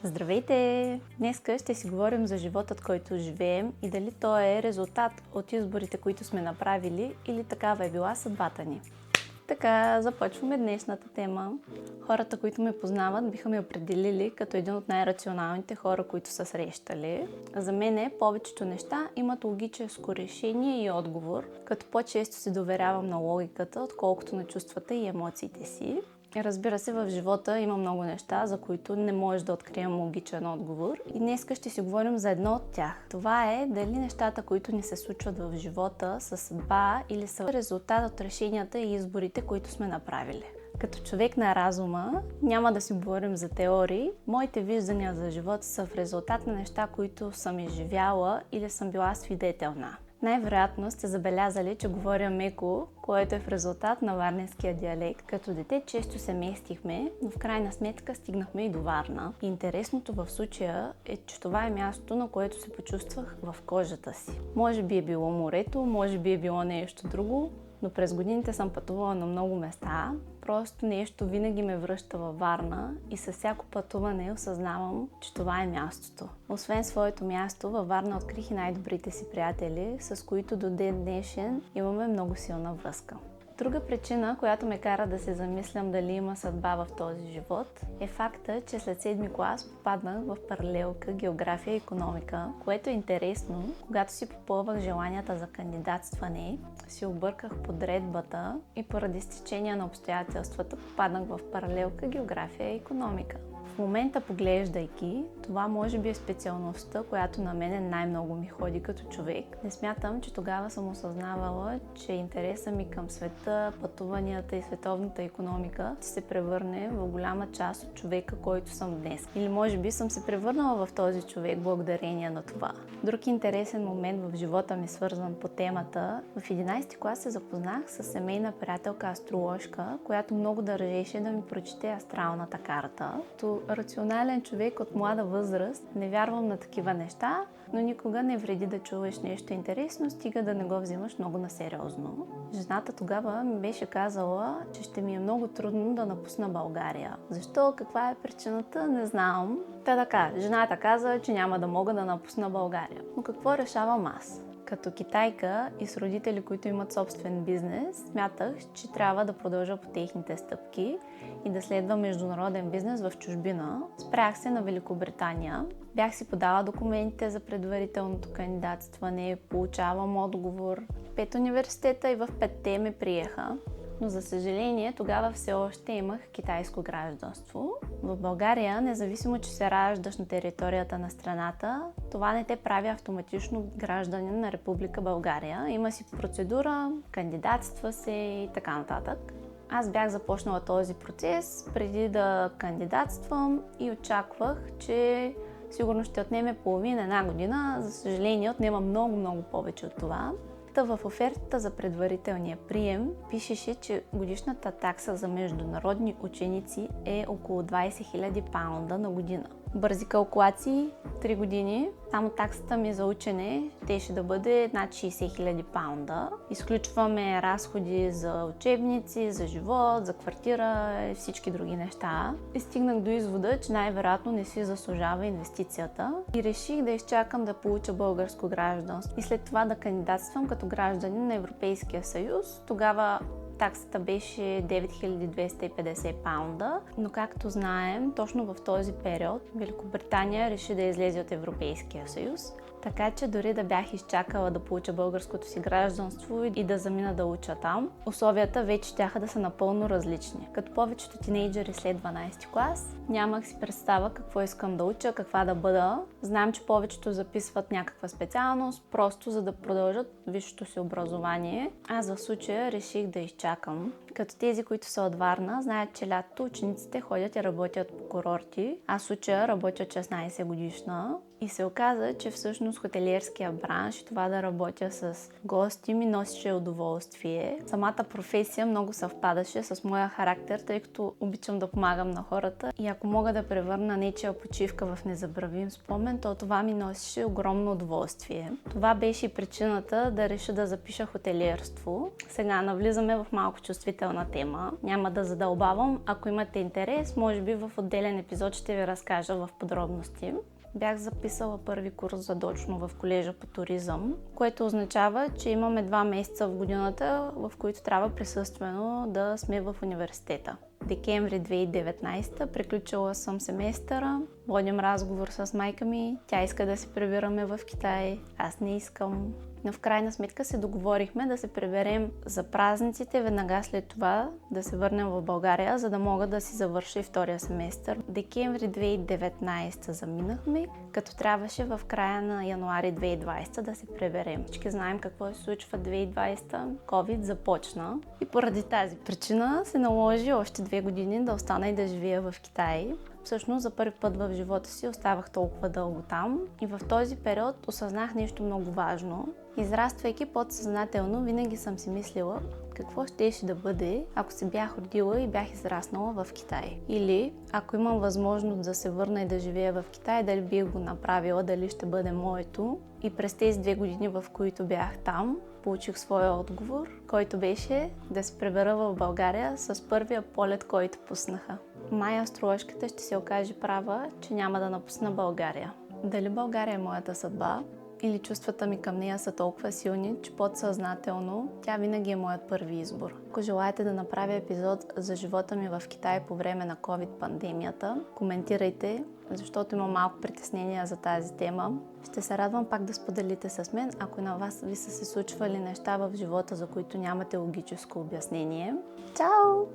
Здравейте! Днеска ще си говорим за животът, който живеем и дали той е резултат от изборите, които сме направили или такава е била съдбата ни. Така, започваме днешната тема. Хората, които ме познават, биха ме определили като един от най-рационалните хора, които са срещали. За мен повечето неща имат логическо решение и отговор, като по-често се доверявам на логиката, отколкото на чувствата и емоциите си. Разбира се, в живота има много неща, за които не можеш да открием логичен отговор. И днес ще си говорим за едно от тях. Това е дали нещата, които ни се случват в живота, са съдба или са резултат от решенията и изборите, които сме направили. Като човек на разума, няма да си говорим за теории. Моите виждания за живота са в резултат на неща, които съм изживяла или съм била свидетел на. Най-вероятно сте забелязали, че говоря меко, което е в резултат на варненския диалект. Като дете често се местихме, но в крайна сметка стигнахме и до Варна. Интересното в случая е, че това е мястото, на което се почувствах в кожата си. Може би е било морето, може би е било нещо друго, но през годините съм пътувала на много места. Просто нещо винаги ме връща във Варна и със всяко пътуване осъзнавам, че това е мястото. Освен своето място, във Варна открих и най-добрите си приятели, с които до ден днешен имаме много силна връзка. Друга причина, която ме кара да се замислям дали има съдба в този живот, е факта, че след 7 клас попаднах в паралелка география и икономика, което е интересно. Когато си попълвах желанията за кандидатстване, си обърках подредбата и поради стечение на обстоятелствата попаднах в паралелка география и икономика. В момента, поглеждайки, това може би е специалността, която на мен най-много ми ходи като човек. Не смятам, че тогава съм осъзнавала, че интереса ми към света, пътуванията и световната икономика ще се превърне в голяма част от човека, който съм днес. Или може би съм се превърнала в този човек благодарение на това. Друг интересен момент в живота ми, свързан по темата, в 11 клас се запознах с семейна приятелка астроложка, която много държеше да ми прочете астралната карта. Рационален човек от млада възраст, не вярвам на такива неща, но никога не вреди да чуваш нещо интересно, стига да не го взимаш много насериозно. Жената тогава ми беше казала, че ще ми е много трудно да напусна България. Защо? Каква е причината? Не знам. Така, жената каза, че няма да мога да напусна България. Но какво решавам аз? Като китайка и с родители, които имат собствен бизнес, смятах, че трябва да продължа по техните стъпки и да следвам международен бизнес в чужбина. Спрях се на Великобритания. Бях си подала документите за предварителното кандидатстване, получавам отговор. 5 университета и в 5-те ме приеха. Но за съжаление, тогава все още имах китайско гражданство. В България, независимо, че се раждаш на територията на страната, това не те прави автоматично гражданин на Република България. Има си процедура, кандидатства се и така нататък. Аз бях започнала този процес преди да кандидатствам и очаквах, че сигурно ще отнеме една година. За съжаление, отнема много повече от това. В офертата за предварителния прием пишеше, че годишната такса за международни ученици е около 20 000 паунда на година. Бързи калкулации, 3 години, само таксата ми за учене щеше да бъде над 60 000 паунда. Изключваме разходи за учебници, за живот, за квартира и всички други неща. И стигнах до извода, че най-вероятно не си заслужава инвестицията и реших да изчакам да получа българско гражданство и след това да кандидатствам като гражданин на Европейския съюз. Тогава таксата беше 9250 паунда, но както знаем, точно в този период Великобритания реши да излезе от Европейския съюз. Така че дори да бях изчакала да получа българското си гражданство и да замина да уча там, условията вече щяха да са напълно различни. Като повечето тинейджери след 12 клас, нямах си представа какво искам да уча, каква да бъда. Знам, че повечето записват някаква специалност, просто за да продължат висшето си образование. Аз в случая реших да изчакам. Като тези, които са от Варна, знаят, че лятото учениците ходят и работят по курорти. Аз в случая работя 16 годишна И се оказа, че всъщност хотелиерския бранш и това да работя с гости ми носеше удоволствие. Самата професия много съвпадаше с моя характер, тъй като обичам да помагам на хората. И ако мога да превърна нечия почивка в незабравим спомен, то това ми носеше огромно удоволствие. Това беше и причината да реша да запиша хотелиерство. Сега навлизаме в малко чувствителна тема. Няма да задълбавам. Ако имате интерес, може би в отделен епизод ще ви разкажа в подробности. Бях записала първи курс задочно в колежа по туризъм, което означава, че имаме 2 месеца в годината, в които трябва присъствено да сме в университета. Декември 2019 приключила съм семестъра, водим разговор с майка ми, тя иска да се прибираме в Китай, аз не искам. Но в крайна сметка се договорихме да се приберем за празниците, веднага след това да се върнем в България, за да мога да си завърша и втория семестър. Декември 2019 заминахме, като трябваше в края на януари 2020 да се приберем. Всички знаем какво се случва 2020. COVID започна и поради тази причина се наложи още 2 години да остана и да живея в Китай. Всъщност за първи път в живота си оставах толкова дълго там и в този период осъзнах нещо много важно. Израствайки подсъзнателно, винаги съм си мислила какво щеше да бъде, ако се бях родила и бях израснала в Китай. Или ако имам възможност да се върна и да живея в Китай, дали бих го направила, дали ще бъде моето. И през тези 2 години, в които бях там, получих своя отговор, който беше да се прибера в България с първия полет, който пуснаха. Май астрологката ще се окаже права, че няма да напусна България. Дали България е моята съдба или чувствата ми към нея са толкова силни, че подсъзнателно тя винаги е моят първи избор. Ако желаете да направя епизод за живота ми в Китай по време на COVID-пандемията, коментирайте, защото имам малко притеснения за тази тема. Ще се радвам пак да споделите с мен, ако на вас ви са се случвали неща в живота, за които нямате логическо обяснение. Чао!